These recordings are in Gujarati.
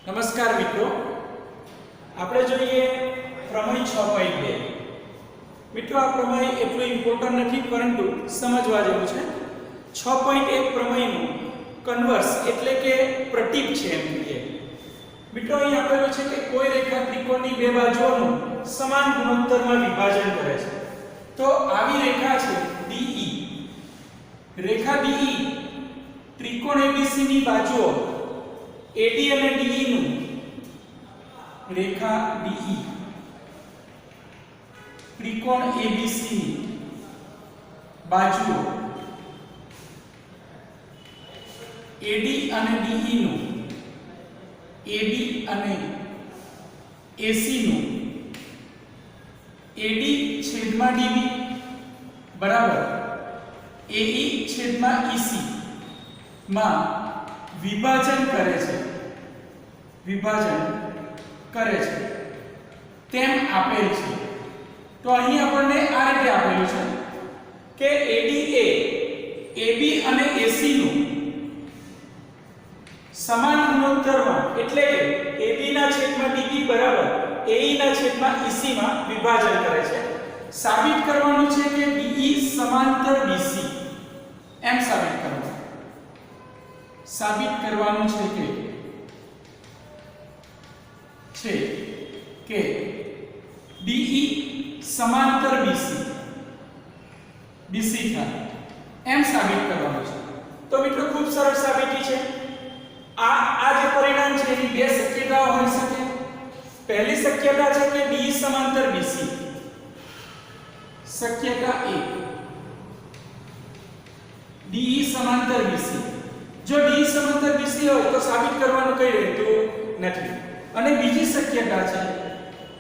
નમસ્કાર મિત્રો, આપણે જોઈએ પ્રમેય 6.2. મિત્રો આ પ્રમેય એટલું ઇમ્પોર્ટન્ટ નથી પરંતુ સમજવા જેવું છે. 6.1 પ્રમેયનું કન્વર્સ એટલે કે પ્રતીપ છે એમ કહીએ. મિત્રો અહીં આપેલું છે કે કોઈ રેખા ત્રિકોણની બે બાજુઓનું સમાન ગુણોત્તરમાં વિભાજન કરે છે. તો આવી રેખા છે DE. રેખા DE ત્રિકોણ ABC ની બાજુઓ AD અને DE નું રેખા DE ત્રિકોણ ABC ની બાજુઓ AD અને DE નું AB અને AC નું AD છેદમાં DB બરાબર AE છેદમાં EC માં વિભાજન કરે છે તેમ આપેલ છે. તો અહીં આપણને આ રીતે આપેલું છે કે AD એ AB અને AC નું સમાન ગુણોત્તરમાં એટલે કે AB ના છેદમાં DB બરાબર AE ના છેદમાં EC માં વિભાજન કરે છે. સાબિત કરવાનું છે કે DE સમાંતર BC એમ સાબિત કરવાનું છે કે DE સમાંતર BC થાય એમ સાબિત કરવાનું છે. તો મિત્રો ખૂબ સરળ સાબિતી છે. આ જે પરિણામ છે એની બે શક્યતાઓ હોઈ શકે. પહેલી શક્યતા છે કે DE સમાંતર BC. શક્યતા 1 DE સમાંતર BC. જો DE સમાંતર BC હોય તો સાબિત કરવાનું કઈ રહેતું નથી. અને બીજી શક્યતા છે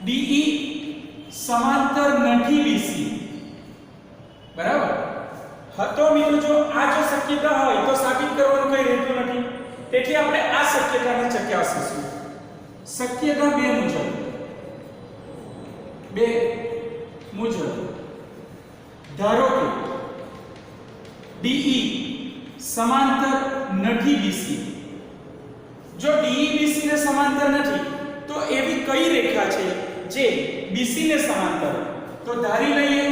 DE સમાંતર નથી BC બરાબર. તો મિત્રો જો આ જો શક્યતા હોય તો સાબિત કરવાનું કઈ રહેતું નથી. તેથી આપણે આ શક્યતાને ચકાસીશું. શક્યતા 2 મુજબ ધારો કે DE સમાંતર નથી BC. જો DE BC ને સમાંતર નથી તો એવી કઈ રેખા છે જે BC ને સમાંતર? તો ધારી લઈએ,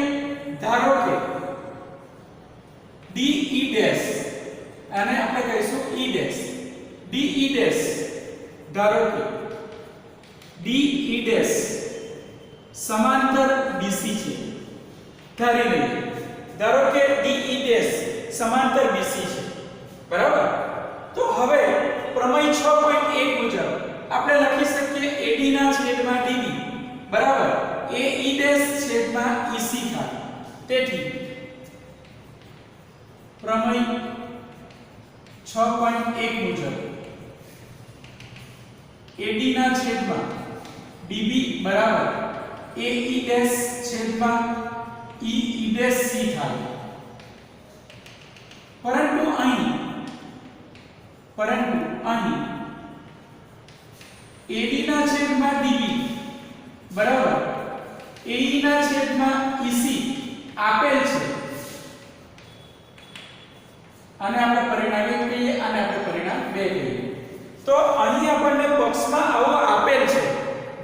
ધારો કે DE ડેશ અને આપણે કહીશું E ડેશ. DE ડેશ ધારો કે DE ડેશ સમાંતર BC છે. ધારી લઈએ, ધારો કે DE ડેશ સમાંતર BC છે બરાબર. તો હવે પ્રમેય 6.1 મુજબ આપણે લખી શકીએ AD ના છેદમાં DB બરાબર AE ડેશ છેદમાં EC થાય. તેથી પ્રમેય 6.1 મુજબ AD ના છેદમાં DB બરાબર AE ડેશ છેદમાં EE ડેશ C થાય. પરંતુ અહીં AD ના છેદમાં DB બરાબર AE ના છેદમાં EC આપેલ છે. આને આપણે પરિણામ 1 કહીએ અને આપણે પરિણામ 2 કહીએ. તો અહીં આપણને બોક્સમાં આવો આપેલ છે.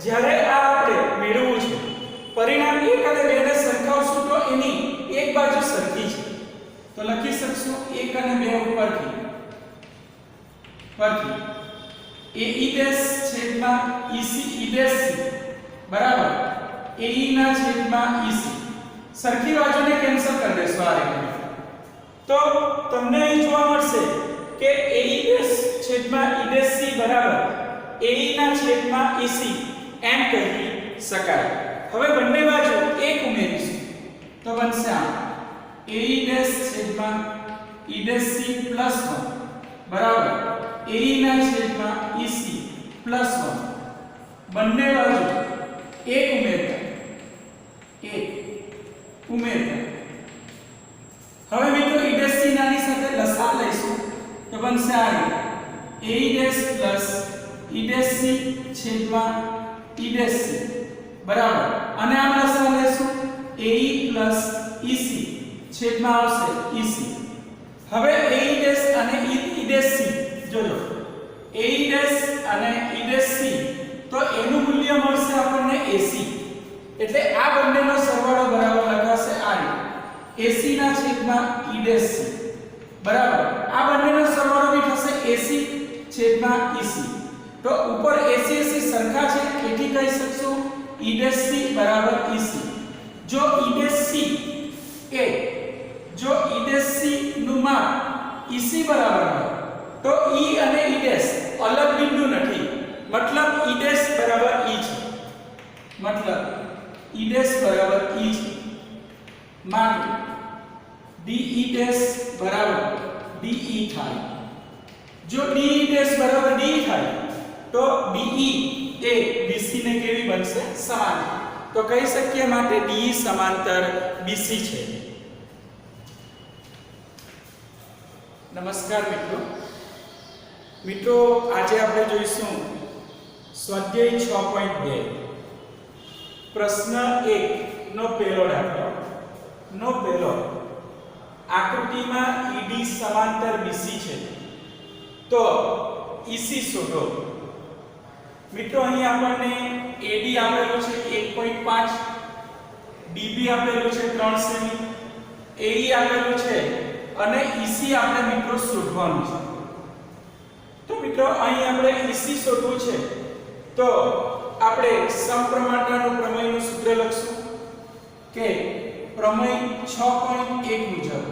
જ્યારે આ આપણે મેળવવું છે પરિણામ 1 અને 2 ને સરખાવશું તો એની એક બાજુ સરખી છે. તો લખી શકશું 1 અને 2 ઉપરથી AE ડેશ છેદમાં EC E ડેશ C બરાબર AE ના છેદમાં EC સરખી બાજુને કેન્સલ કરી દેશું આ રીતે. તો તમને અહીં જોવા મળશે કે AE ડેશ છેદમાં E ડેશ C બરાબર AE ના છેદમાં EC એમ કહી શકાય. હવે બંને બાજુ 1 ઉમેરીશું તો બનશે આ AE ડેશ છેદમાં E ડેશ C પ્લસ 1 બરાબર AE ના છેદમાં EC પ્લસ 1 બંને બાજુ 1 ઉમેરતા. હવે મિત્રો E ડેશ C નાની સાથે લસા લઈશું તો બનશે આ AE dash plus E dash C છેદમાં E ડેશ C બરાબર. અને આમ લસા લઈશું AE પ્લસ EC છેદમાં આવશે EC. હવે AE ડેશ અને EC જોજો AE ડેશ અને E ડેશ C તો એનું મૂલ્ય મળશે આપણને AC એટલે આ બંનેનો સરવાળો બરાબર લખાશે આ રીતે AC ના છેદમાં E ડેશ C બરાબર આ બંનેનો સરવાળો બી થશે AC છેદમાં EC તો ઉપર AC સરખા છે એથી કહી શકશું E ડેશ C બરાબર EC જો E ડેશ C એ જો E ડેશ C નું માપ EC બરાબર હોય તો E અને E ડેશ અલગ બિંદુ નથી मतलब E ડેશ બરાબર E છે मतलब E ડેશ બરાબર E છે માટે DE ડેશ બરાબર DE થાય જો DE ડેશ બરાબર DE થાય તો DE એ BC ને કેવી બનશે સમાન તો કહી શકીએ માટે DE સમાંતર BC છે નમસ્કાર મિત્રો આજે આપણે જોઈશું સ્વાધ્યાય 6.2 પ્રશ્ન 1 નો પહેલો દાખલો નો પહેલો આકૃતિમાં ED સમાંતર BC છે તો EC શોધો મિત્રો અહીં આપણને AD આપેલું છે 1.5 DB આપેલું છે 3 સેમી AE આપેલું છે અને EC આપણે મિત્રો શોધવાનું છે તો મિત્રો અહીં આપણે EC શોધવું છે તો આપણે સમપ્રમાણતાનું પ્રમેયનું સૂત્ર લખશું કે પ્રમેય 6.1 મુજબ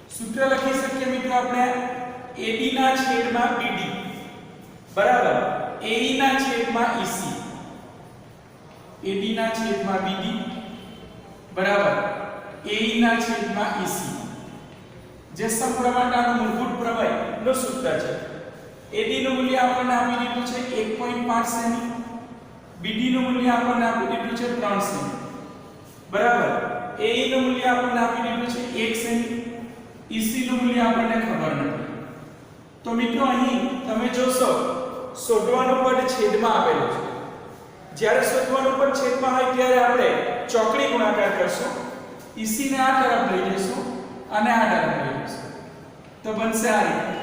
સૂત્ર લખી શકીએ મિત્રો આપણે AD ના છેદમાં BD બરાબર AE ના છેદમાં EC AD ના છેદમાં BD બરાબર AE ના છેદમાં EC જે સમપ્રમાણતાનું મૂળભૂત પ્રમેયનું સૂત્ર છે AD નું મૂલ્ય આપણને આપી દીધું છે 1.5 સેમી BD નું મૂલ્ય આપણને આપી દીધું છે 3 સેમી બરાબર AE નું મૂલ્ય આપણને આપી દીધું છે 1 સેમી EC નું મૂલ્ય આપણને ખબર નથી તો મિત્રો અહીં તમે જોશો શોધવાનું પદ છેદમાં આવેલું છે જ્યારે શોધવાનું પદ છેદમાં હોય ત્યારે આપણે ચોકડી ગુણાકાર કરશું EC ને આ તરફ લઈ જઈશું અને આ તરફ લઈ જઈશું તો બનશે આ રીતે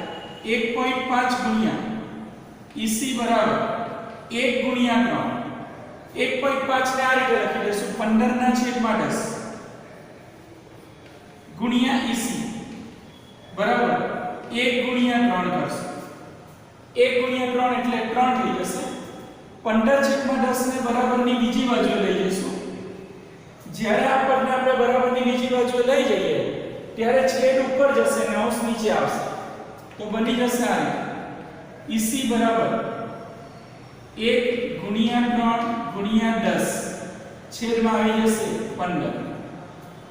1.5 ગુણ્યા EC બરાબર 1 ગુણ્યા 3 1.5 ને આ રીતે લખી દઈશું 15 ના છેદમાં 10 ગુણ્યા EC બરાબર 1 ગુણ્યા 3 કરશું 1 ગુણ્યા 3 એટલે 3 થઈ જશે 15 છેદમાં 10 ને બરાબરની બીજી બાજુ લઈ જઈશું જ્યારે આ પદને આપણે બરાબરની બીજી બાજુ લઈ જઈએ ત્યારે છેદ ઉપર જશે અને અંશ નીચે આવશે તો બની જશે આ EC બરાબર 1 ગુણ્યા 3 ગુણ્યા 10 છેદમાં આવી જશે 15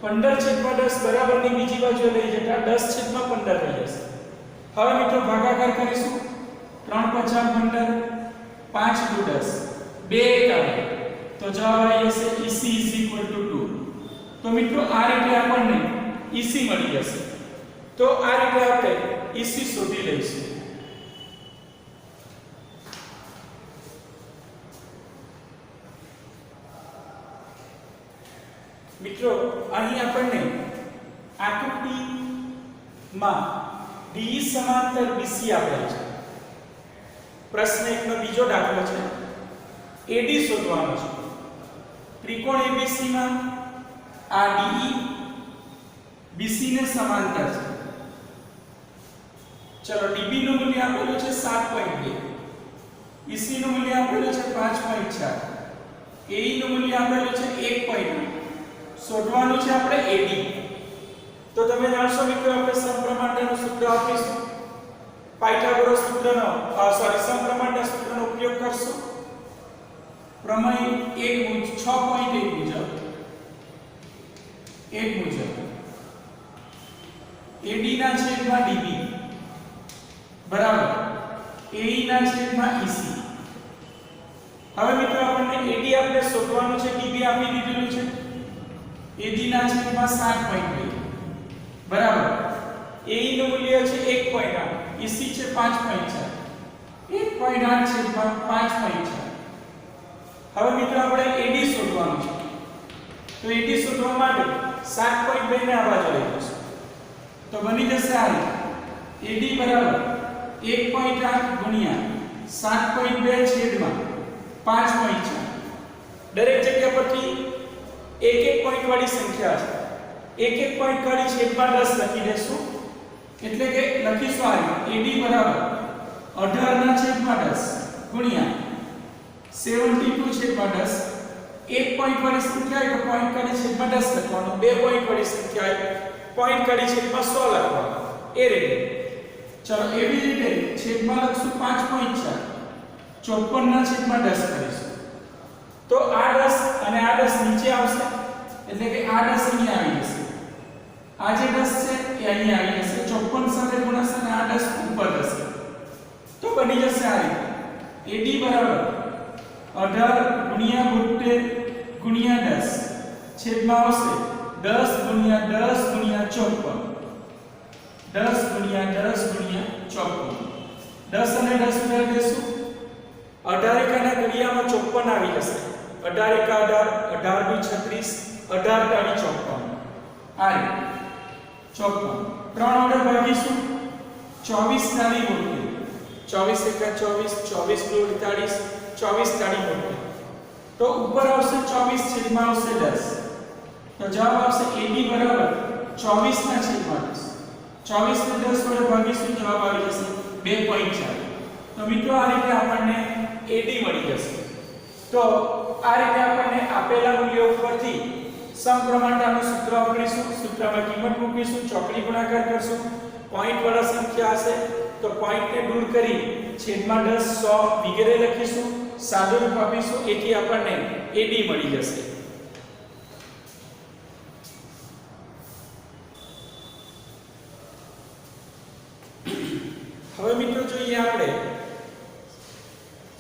15 છેદમાં 10 બરાબરની બીજી બાજુ લઈ જતા 10 છેદમાં 15 થઈ જશે હવે મિત્રો ભાગાકાર કરીશું 3 5 15 5 × 10 2 આવે તો જવાબ આવી જશે EC = 2 તો મિત્રો આ રીતે આપણને EC મળી જશે તો આ રીતે આપણે EC શોધી લઈશું મિત્રો અહીં આપણને આકૃતિમાં DE સમાંતર BC આપેલ છે પ્રશ્ન 1 નો બીજો દાખલો છે AD શોધવાનો છે ત્રિકોણ ABC માં આ DE BC ને સમાંતર છે ચલો DB નું મૂલ્ય આપેલું છે 7.2 EC નું મૂલ્ય આપેલું છે 5.4 AE નું મૂલ્ય આપેલું છે 1.8 શોધવાનું છે આપણે AD તો તમે જાણશો મિત્રો આપણે સમપ્રમાણતાનું સૂત્ર આપીશું પાયથાગોરસ સૂત્રનો સમપ્રમાણતા સૂત્રનો ઉપયોગ કરશું પ્રમેય 6.1 મુજબ AD ના છેદમાં DB બરાબર AE ના છેદમાં EC હવે મિત્રો આપણને AD આપણે શોધવાનું છે DB આપી દીધેલું છે AD ના છેદમાં 7.2 બરાબર AE નું મૂલ્ય છે 1.8 EC છે 5.4 1.8 છેદમાં 5.4 હવે મિત્રો આપણે AD શોધવાનું છે તો AD શોધવા માટે 7.2 ને આ બાજુ લઈ જઈશું તો બની જશે આ રીતે AD બરાબર 1.8 ગુણ્યા 7.2 છેદમાં 5.4 દરેક જગ્યા પરથી એક એક પોઈન્ટ વાળી સંખ્યા છે એક એક પોઈન્ટ વાળી છેદમાં 10 લખી દેશું એટલે કે લખીશું આ રીતે AD બરાબર 18 ના છેદમાં 10 ગુણ્યા 72 છેદમાં 10 એક પોઈન્ટ વાળી સંખ્યા એટલે પોઈન્ટ વાળી છેદમાં 10 લખવાનું બે પોઈન્ટ વાળી સંખ્યા એટલે પોઈન્ટ વાળી છેદમાં 100 લખવાનું એ રીતે ચલો એવી રીતે છેદમાં લખશું 5.4 54 ના છેદમાં 10 કરીશું તો આ 10 અને આ 10 નીચે આવશે એટલે કે આ 10 અહીં આવી જશે આ જે 10 છે એ અહીં આવી જશે 54 સાથે ગુણાશે અને આ 10 ઉપર જશે તો બની જશે આ રીતે AD બરાબર 18 ગુણ્યા 72 ગુણ્યા 10 છેદમાં આવશે 10 ગુણ્યા 10 ગુણ્યા 54 10 ગુણ્યા 10 ગુણ્યા 54 10 અને 10 ઉમેરી દેશું 18 એકાના ઘડિયામાં 54 આવી જશે 18 એકા 18 18 દુ 36 18 તાળી 54 આ રીતે 54 3 વડે ભાગીશું 24 તાળી 72 24 એકા 24 24 દુ 48 24 તાળી 72 તો ઉપર આવશે 24 છેદમાં આવશે 10 તો જવાબ આવશે AD બરાબર 24 ના છેદમાં 10 24 ને 10 વડે ભાગીશું જવાબ આવી જશે 2.4 તો મિત્રો આ રીતે આપણને AD મળી જશે તો આ રીતે આપણને આપેલા મૂલ્યો પરથી સમપ્રમાણતાનું સૂત્ર વાપરીશું સૂત્રમાં કિંમત મૂકીશું ચોકડી ગુણાકાર કરશું પોઈન્ટ વાળા સંખ્યા હશે તો પોઈન્ટને દૂર કરી છેદમાં 10 100 વગેરે લખીશું સાદું રૂપ આપીશું એથી આપણને AD મળી જશે હવે મિત્રો જોઈએ આપણે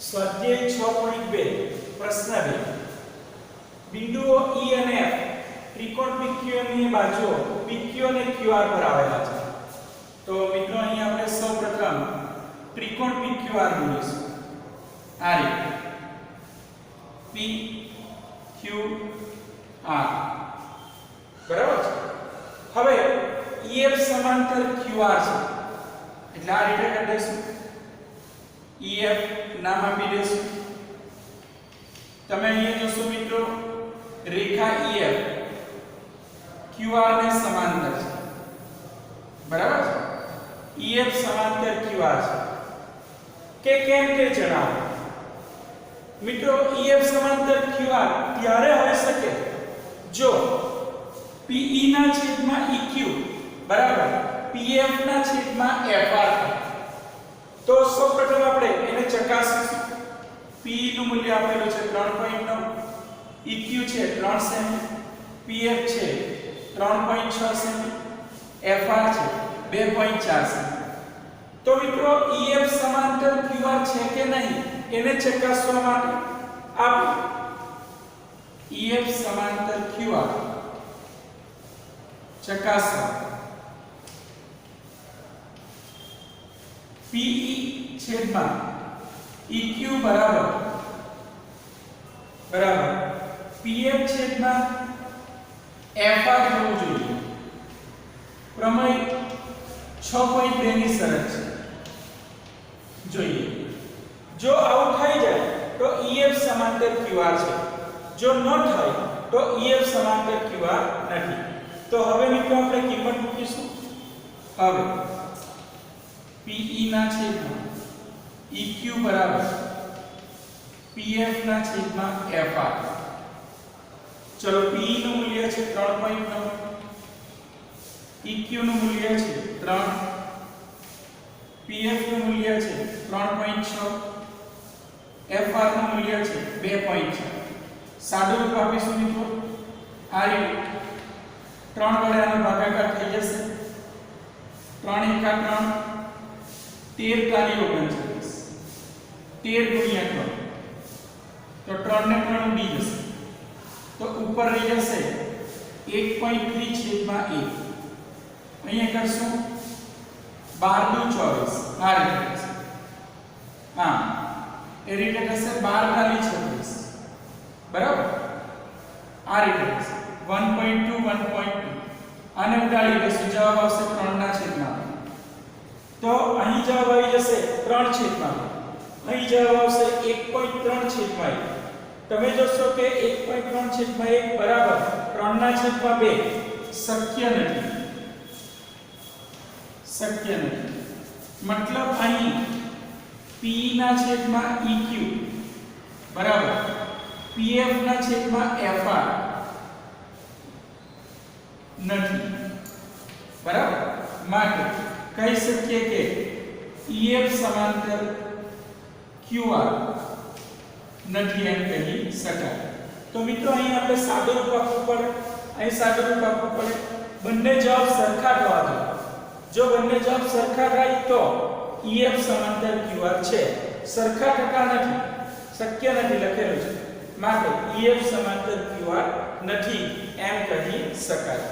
સ્વાધ્યાય 6.2 પ્રશ્ન 2 બિંદુઓ E અને F ત્રિકોણ PQ ની બાજુઓ PQ અને QR પર આવેલા છે તો મિત્રો અહીં આપણે સૌપ્રથમ ત્રિકોણ PQR દોરીશું આ રીતે PQR બરાબર છે હવે EF સમાંતર QR છે એટલે આ રીતે કરી દઈશું EF નામ આપી દઈશું તમે અહીંયા જોશો મિત્રો રેખા EF QR ને સમાંતર છે બરાબર છે EF સમાંતર QR છે કે કેમ તે જણાવો મિત્રો EF સમાંતર QR ત્યારે હોઈ શકે જો PE ના છેદમાં EQ બરાબર PF ના છેદમાં FR તો સૌપ્રથમ આપણે એને ચકાસીશું PE નું મૂલ્ય આપેલું છે 3.9 EQ છે 3 સેમી PF છે 3.6 સેમી FR છે 2.4 સેમી તો મિત્રો EF સમાંતર QR છે કે નહીં એને ચકાસવા માટે આપણે EF સમાંતર QR ચકાસવા PE છેદમાં EQ બરાબર PF છેદમાં FR હોવું જોઈએ પ્રમેય 6.2 ની શરત છે જોઈએ જો આવું થઈ જાય તો EF સમાંતર QR છે જો ન થાય તો EF સમાંતર QR નથી તો હવે મિત્રો આપણે કિંમત મૂકીશું હવે PE ના છેદમાં EQ બરાબર PF ના છેદમાં FR ચલો PE નું મૂલ્ય છે 3.9 EQ નું મૂલ્ય છે 3 PF નું મૂલ્ય છે 3.6 FR નું મૂલ્ય છે 2.4 સાદું રૂપ આપીશું મિત્રો આ રીતે 3 વડે આનો ભાગાકાર થઈ જશે 3 એકા 3 13 તારી 39 13 ગુણ્યા 3 તો 3 ને 3 ઉડી જશે તો ઉપર રહી જશે 1.3 છેદમાં 1 અહીંયા કરશું 12 દુ 24 આ રીતે થશે હા એ રીતે થશે 12 તારી 26 બરાબર આ રીતે થશે 1.2 1.2 આને ઉડાડી દેશું જવાબ આવશે 3 ના છેદમાં તો અહીં જવાબ આવી જશે 3/2. અહીં જવાબ આવશે 1.3/1. તમે જોશો કે 1.3/1 બરાબર 3/2. શક્ય નથી. મતલબ અહીં P/EQ બરાબર PF/FR નથી. બરાબર, માટે કહી શકીએ કે EF સમાંતર QR નથી એમ કહી શકાય. તો મિત્રો અહીં આપણે સાદું રૂપ આપવું પડે. અહીં સાદું રૂપ આપવું પડે. બંને જવાબ સરખા થવા જોઈએ. જો બંને જવાબ સરખા થાય તો EF સમાંતર QR છે. સરખા થતા નથી, શક્ય નથી લખેલું છે, માટે EF સમાંતર QR નથી એમ કહી શકાય.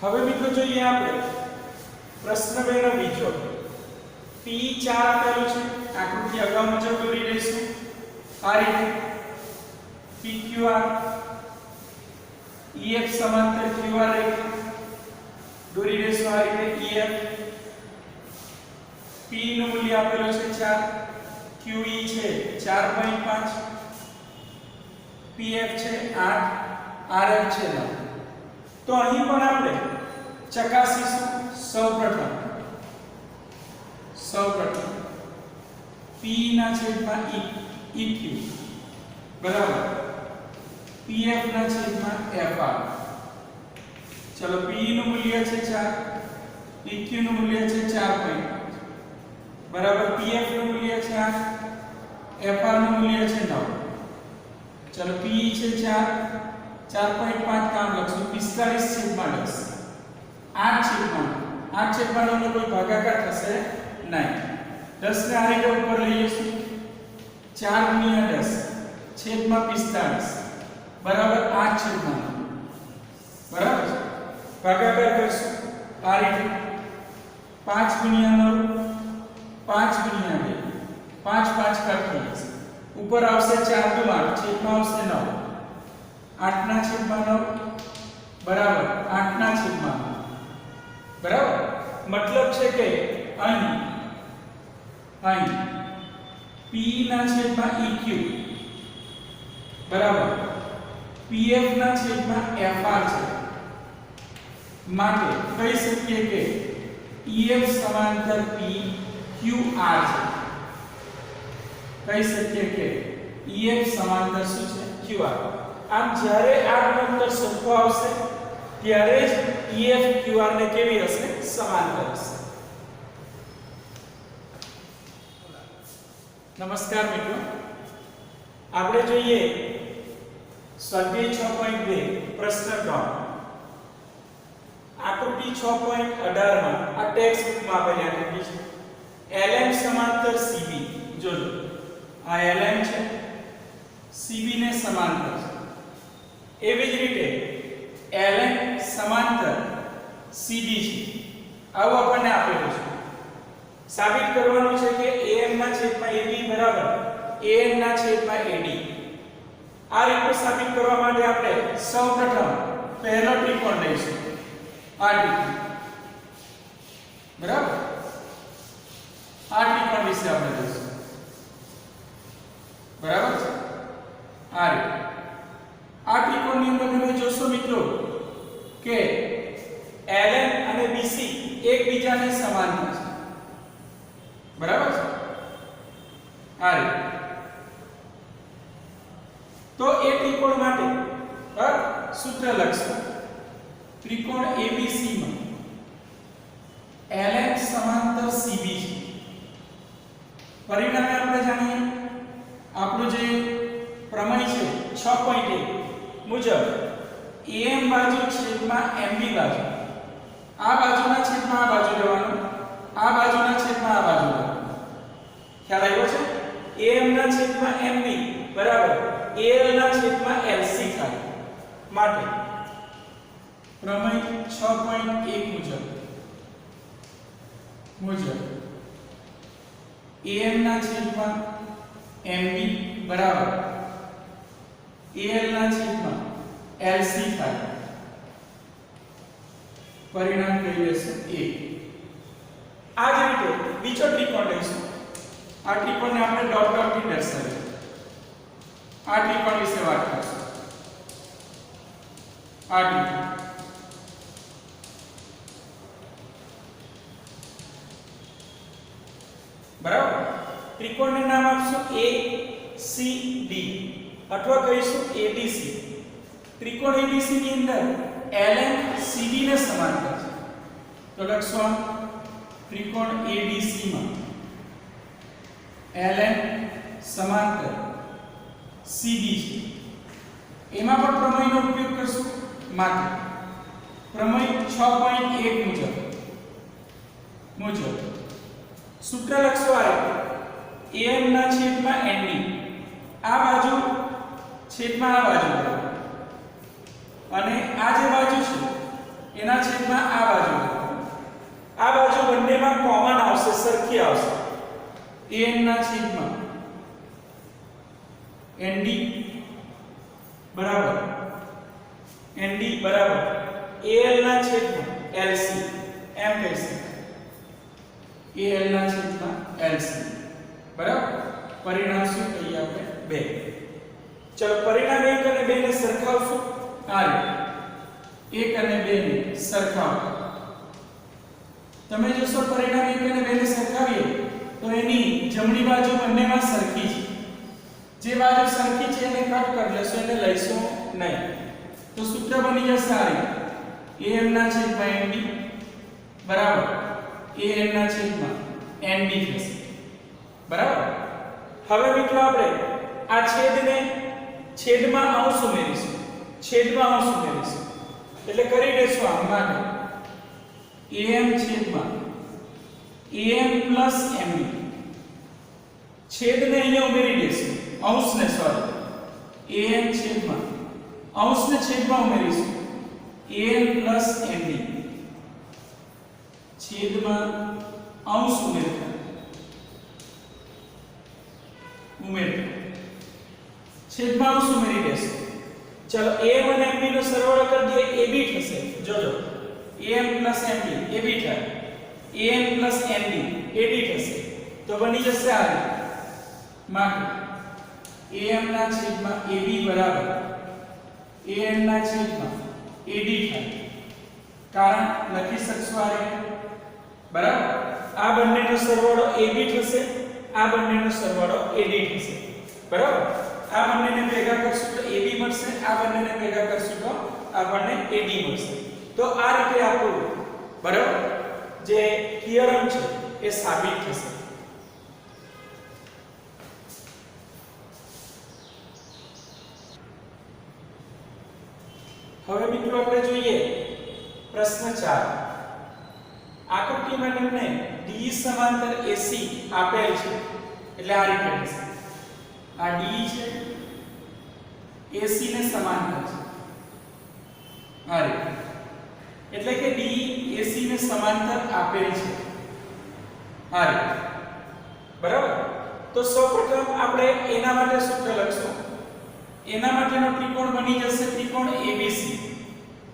હવે મિત્રો જોઈએ આપણે પ્રશ્ન 2 નો બીજો. P4 આપેલું છે. આકૃતિ અગાઉ મુજબ દોરી દઈશું. આ રીતે PQR EF સમાંતર QR રેખા દોરી દઈશું. આ રીતે EF P નું મૂલ્ય આપેલું છે 4, QE છે 4.5, PF છે 8, RF છે 9. તો અહીં પણ આપણે ચકાસીશું. સૌપ્રથમ P/EQ બરાબર PF/FR. ચલો, P નું મૂલ્ય છે 4, EQ નું મૂલ્ય છે 4.5 બરાબર. PF નું મૂલ્ય છે 8, FR નું મૂલ્ય છે 9. ચલો, P છે 4.5 કામ લખશું 45/10. 8/9 નો કોઈ ભાગાકાર થશે નહીં. 10 ને આ રીતે ઉપર લઈ જઈશું. 4 × 10/45 બરાબર 8/9 બરાબર. ભાગાકાર કરશું આ રીતે 5 × 9 5 × 2 5 5 કટ થઈ જશે. ઉપર આવશે 4 × 8 છેદમાં આવશે 9. 8/9 બરાબર 8/9 બરાબર. મતલબ છે કે અહીં P/EQ બરાબર PF/FR છે. માટે કહી શકીએ કે EF સમાંતર PQR છે. કહી શકીએ કે EF સમાંતર શું છે? QR. આમ જ્યારે આ ગુણોત્તર સરખો આવશે ત્યારે જ EF QR ને કેવી હશે? સમાંતર હશે. નમસ્કાર મિત્રો, આપણે જોઈએ સ્વાધ્યાય 6.2 પ્રશ્ન 3. આકૃતિ 6.18 માં આ ટેક્સ્ટ બુકમાં આપેલી આકૃતિ છે. LM સમાંતર CB. જોજો, આ LM છે, CB ને સમાંતર છે. એવી જ રીતે LN સમાંતર CD છે. આવું આપણને આપેલું છે. સાબિત કરવાનું છે કે AM/AB બરાબર AN/AD. આ રીતે સાબિત કરવા માટે આપણે સૌપ્રથમ પહેલો ત્રિકોણ લઈશું. આ ત્રિકોણ બરાબર. આ ત્રિકોણ વિશે આપણે લઈશું બરાબર છે. આ રીતે આ ત્રિકોણની અંદર તમે જોશો મિત્રો કે LN અને BC એકબીજાને સમાંતર છે. બરાબર છે. આ રીતે તો એ ત્રિકોણ માટે સૂત્ર લખશું. ત્રિકોણ ABC માં LN સમાંતર CB છે. પરિણામે આપણે જાણીએ આપણું જે પ્રમેય છે 6.1 મુજબ AM બાજુ છેદમાં MB બાજુ, આ બાજુના છેદમાં આ બાજુ લેવાનું, આ બાજુના છેદમાં આ બાજુ લેવાનું. ખ્યાલ આવ્યો છે? AM ના છેદમાં MB બરાબર AL ના છેદમાં LC થાય. માટે પ્રમેય 6.1 મુજબ am ના છેદમાં mb બરાબર al ના છેદમાં lc થાય, પરિણામ કઈ રહેશે a। આ જ રીતે બીજો ત્રિકોણ લઈશું, આ ત્રિકોણને આપણે ડોટ ડોટ થી દર્શાવીએ, આ ત્રિકોણ વિશે વાત કરીશું। આ ત્રિકોણ બરાબર, ત્રિકોણનું નામ આપશું ACD અથવા કહીશું ADC। ત્રિકોણ ADC ની અંદર LN CD ને સમાંતર છે, તો લખશું ત્રિકોણ ADC માં LN સમાંતર CD છે, એમાં પણ પ્રમેયનો ઉપયોગ કરશું। માત્ર પ્રમેય 6.1 મુજબ સૂત્ર લખશું આ રીતે, am ના છેદમાં nd, આ બાજુ છેદમાં આ બાજુ બરાબર, અને આ જે બાજુ છે એના છેદમાં આ બાજુ બરાબર, આ બાજુ બંનેમાં કોમન આવશે, સરખી આવશે। am ના છેદમાં nd બરાબર al ના છેદમાં lc, એમ કહી શકાય, al ના છેદમાં lc બરાબર, પરિણામ શું કહીએ આપણે 2। ચલો પરિણામ 1 અને 2 ને સરખાવશું, આ રીતે 1 અને 2 ને સરખાવો, તમે જોશો પરિણામ 1 અને 2 ને સરખાવીએ તો એની જમણી બાજુ બંનેમાં સરખી છે, જે બાજુ સરખી છે એને કટ કરી લેશો, એને લઈશું નહીં, તો સૂત્ર બની જશે આ રીતે, am ના છેદમાં mb બરાબર an ના છેદમાં nd થશે બરાબર। હવે મિત્રો આપણે આ છેદને છેદમાં અંશ ઉમેરીશું, એટલે કરી દેશું આમ માટે am છેદમાં am પ્લસ mb, છેદને અહીંયા ઉમેરી દેશું, અંશને સોરી am છેદમાં અંશને છેદમાં ઉમેરીશું, am પ્લસ mb છેદમાં અંશ ઉમેરતા છેદમાં અંશ ઉમેરી દેશું। ચલો am અને mb નો સરવાળો કરી દઈએ, ab થશે, જોજો am પ્લસ mb ab થાય, am પ્લસ mb ad થશે, તો બની જશે આ રીતે, માટે am ના છેદમાં ab બરાબર an ના છેદમાં ad થાય, કારણ લખી શકશું આ રીતે બરાબર, આ બંનેનો સરવાળો ab થશે, આ બંનેનો સરવાળો ad થશે બરાબર, આ બંનેને ભેગા કરશું તો ab મળશે, આ બંનેને ભેગા કરશું તો આપણને ad મળશે। તો આ રીતે આપણું બરાબર જે થિયરમ છે એ સાબિત થશે। હવે મિત્રો આપણે જોઈએ પ્રશ્ન 4। આકૃતિમાં તમને D સમાંતર AC આપેલ છે, એટલે આ રીતે હશે, આ D છે AC ને સમાંતર છે, આ રીતે, એટલે કે D AC ને સમાંતર આપેલ છે આ રીતે બરાબર। તો સૌપ્રથમ આપણે એના માટે સૂત્ર લખશું, એના માટેનો ત્રિકોણ બની જશે ત્રિકોણ ABC,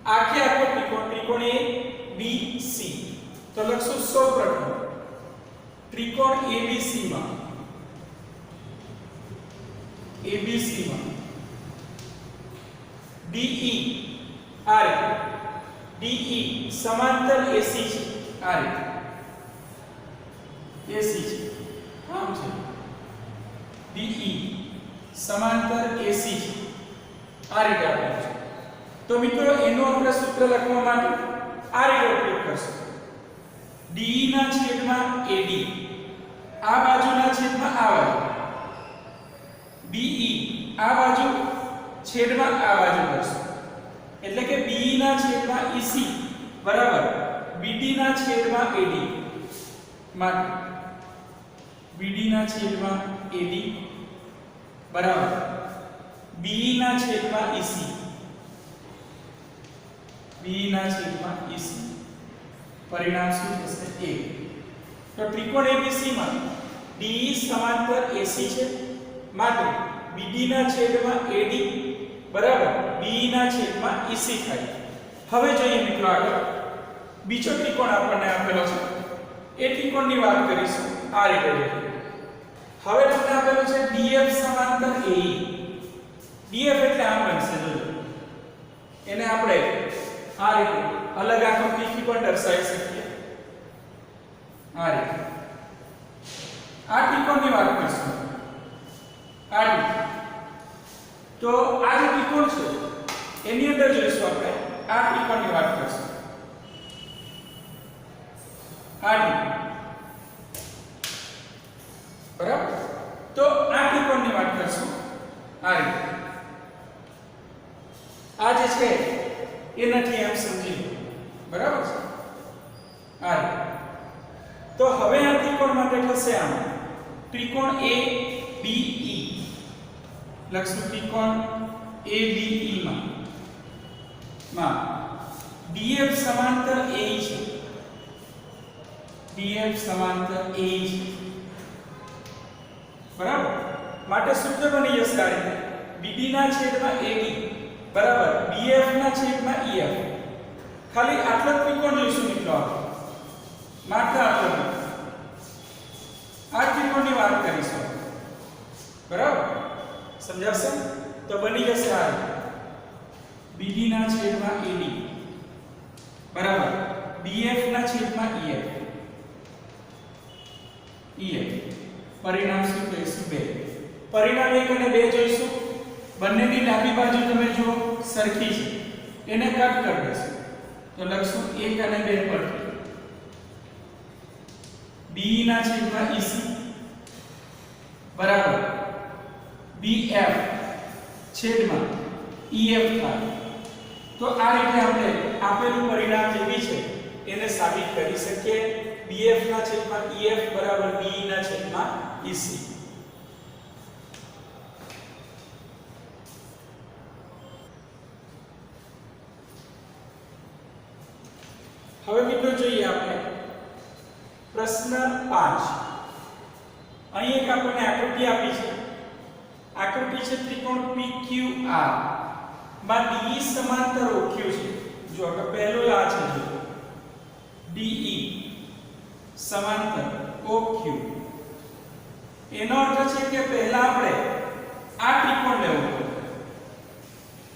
આખો ત્રિકોણ ABC, તો લખશું સૌપ્રથમ ત્રિકોણ ABC માં DE આ રીતે, DE સમાંતર AC છે આ રીતે, AC છે આમ છે, DE સમાંતર AC છે આ રીતે આપેલું છે। તો મિત્રો એનો આપણે સૂત્ર લખવા માટે આ રીતે ઉપયોગ કરશું, DE ના છેદમાં AD, આ બાજુના છેદમાં આ બાજુ, BE આ બાજુ છેદમાં આ બાજુ કરશું, એટલે કે BE ના છેદમાં EC બરાબર BD ના છેદમાં AD, માટે BD ના છેદમાં AD બરાબર BE ના છેદમાં EC, BE डी ના છેદમાં EC પરિણામ શું થશે 1 તો ત્રિકોણ ABC માં DE સમાંતર AC છે માટે BD ના છેદમાં AD બરાબર BE ના છેદમાં EC થાય હવે જોઈએ મિત્રો આગળ બીજો ત્રિકોણ આપણને આપેલો છે એ ત્રિકોણની વાત કરીશું આ રીતે જોઈએ હવે તમને આપેલું છે DF સમાંતર AE DF એટલે આમ બનશે જોજો એને આપણે આ રીતે અલગ આકૃતિથી પણ દર્શાવી શકીએ આ રીતે આ ત્રિકોણની વાત કરીશું આ રીતે તો આ જે ત્રિકોણ છે એની અંદર જોઈશું આપણે આ ત્રિકોણની વાત કરીશું આ રીતે બરાબર તો આ ત્રિકોણની વાત કરીશું આ રીતે આ જે છે એ નથી એમ સમજી લો બરાબર છે આ રીતે તો હવે આ ત્રિકોણ માટે થશે આમ ત્રિકોણ ABE લખશું ત્રિકોણ ABE માં DF સમાંતર AE છે DF સમાંતર AE છે બરાબર માટે સૂત્ર બની જશે આ રીતે BD ના છેદમાં AD બરાબર BF ના છેદમાં EF ખાલી આટલો ત્રિકોણ જોઈશું મિત્રો માત્ર આટલો આ ત્રિકોણની વાત કરીશું બરાબર સમજાશે તો બની જશે આ BD ના છેદમાં AD બરાબર BF ના છેદમાં EF પરિણામ શું કહીશું 2 પરિણામ 1 અને 2 જોઈશું બંનેની ડાબી બાજુ તમે જો સરખી છે એને કટ કરી દેશું તો લખશું 1 અને 2 પર BE ના છેદમાં EC બરાબર BF છેદમાં EF થાય તો આ રીતે આપણે આપેલું પરિણામ જે બી છે એને સાબિત કરી શકીએ BF ના છેદમાં EF બરાબર BE ના છેદમાં EC હવે મિત્રો જોઈએ આપણે પ્રશ્ન 5 અહીં એક આપણને આકૃતિ આપી છે આકૃતિ છે ત્રિકોણ PQR માં DE સમાંતર OQ છે જો તો પહેલું આ છે જો DE સમાંતર OQ એનો અર્થ છે કે પહેલા આપણે આ ત્રિકોણ લેવું પડે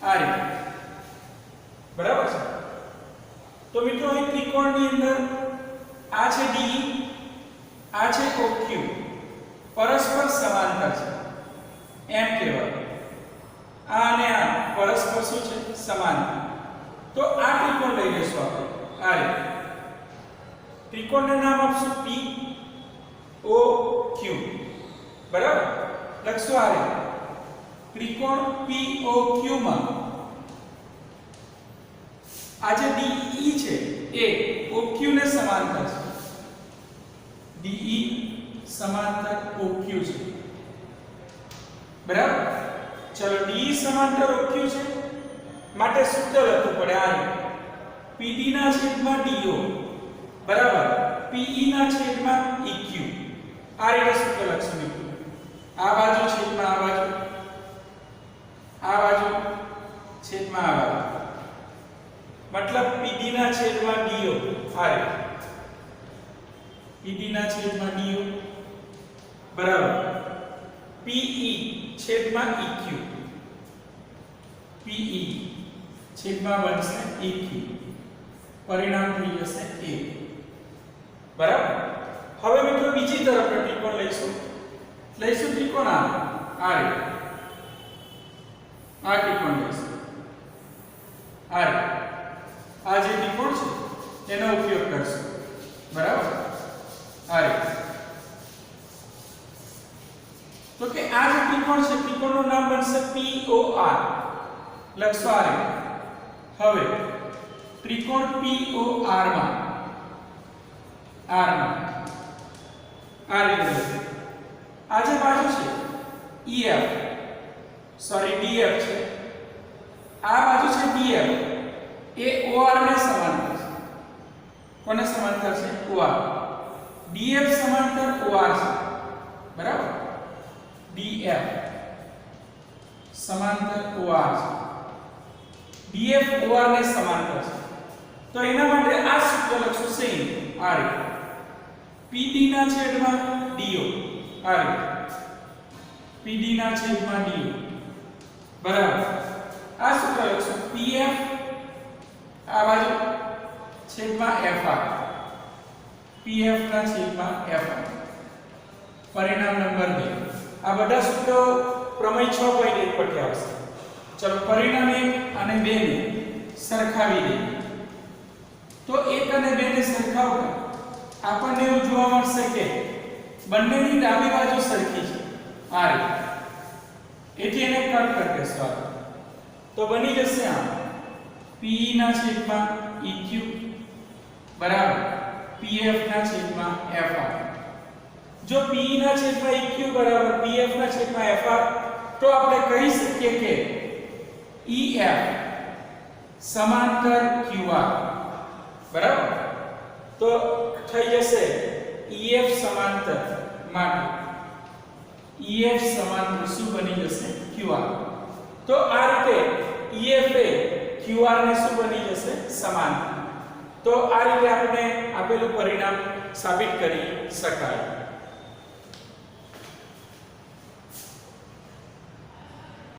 આ રીતે બરાબર છે તો મિત્રો અહીં ત્રિકોણની અંદર આ છે DE આ છે OQ પરસ્પર સમાંતર છે એમ કહેવાય આ અને આ પરસ્પર શું છે સમાંતર તો આ ત્રિકોણ લઈ લેશું આપણે આ રીતે ત્રિકોણનું નામ આપશું POQ બરાબર લખશું આ રીતે ત્રિકોણ POQ માં આ જે DE છે એ OQ ને સમાંતર છે DE સમાંતર OQ છે બરાબર ચલો DE સમાંતર OQ છે માટે સૂત્ર લખવું પડે આ PD ના છેદમાં DO બરાબર PE ના છેદમાં EQ આ રીતે સૂત્ર લખશું મિત્રો આ બાજુ છેદમાં આ બાજુ છેદમાં આ બાજુ मतलब PD ના છેદમાં DO આ રીતે PD ના છેદમાં DO બરાબર PE છેદમાં EQ PE છેદમાં બનશે EQ પરિણામ થઈ જશે 1 બરાબર હવે મિત્રો બીજી તરફ ત્રિકોણ લઈશું ત્રિકોણ આ રીતે આ ત્રિકોણ લઈશું આ રીતે આ જે ત્રિકોણ છે તેનો ઉપયોગ કરશું બરાબર આ રીતે તો કે આ જે ત્રિકોણ છે ત્રિકોણનું નામ બનશે POR લખશો આ રીતે હવે ત્રિકોણ POR માં આ રીતે આ જે બાજુ છે DF છે આ બાજુ છે DF એ OR ને સમાંતર છે. કોને સમાંતર છે? OR. DF સમાંતર OR છે. બરાબર? DF સમાંતર OR છે. DF OR ને સમાંતર છે. તો એના માટે આ સૂત્ર લખશું સેમ આ રીતે. PD ના છેદમાં DO આ રીતે. PD ના છેદમાં DO બરાબર. આ સૂત્ર લખશું PF આ બાજુ છેદમાં FR. PF ના છેદમાં FR. પરિણામ નંબર 2. આ બધા સૂત્રો પ્રમેય 6.1 પરથી આવશે. ચલો પરિણામ 1 અને 2 ને સરખાવી દઈએ. તો 1 અને 2 ને સરખાવતા આપણને એવું જોવા મળશે કે બંનેની ડાબી બાજુ સરખી છે આ રીતે. એથી એને કટ કરી દેશું. તો બની જશે આ P ના છેદમાં EQ બરાબર PF ના છેદમાં FR. જો P ના છેદમાં EQ બરાબર PF ના છેદમાં FR તો આપણે કહી શકીએ કે EF સમાંતર QR બરાબર. તો થઈ જશે EF સમાંતર માટે EF સમાંતર શું બની જશે? QR. તો આ રીતે EF એ QR ને શું બની જશે? સમાંતર. તો આ રીતે આપણે આપેલું પરિણામ સાબિત કરી શકાય.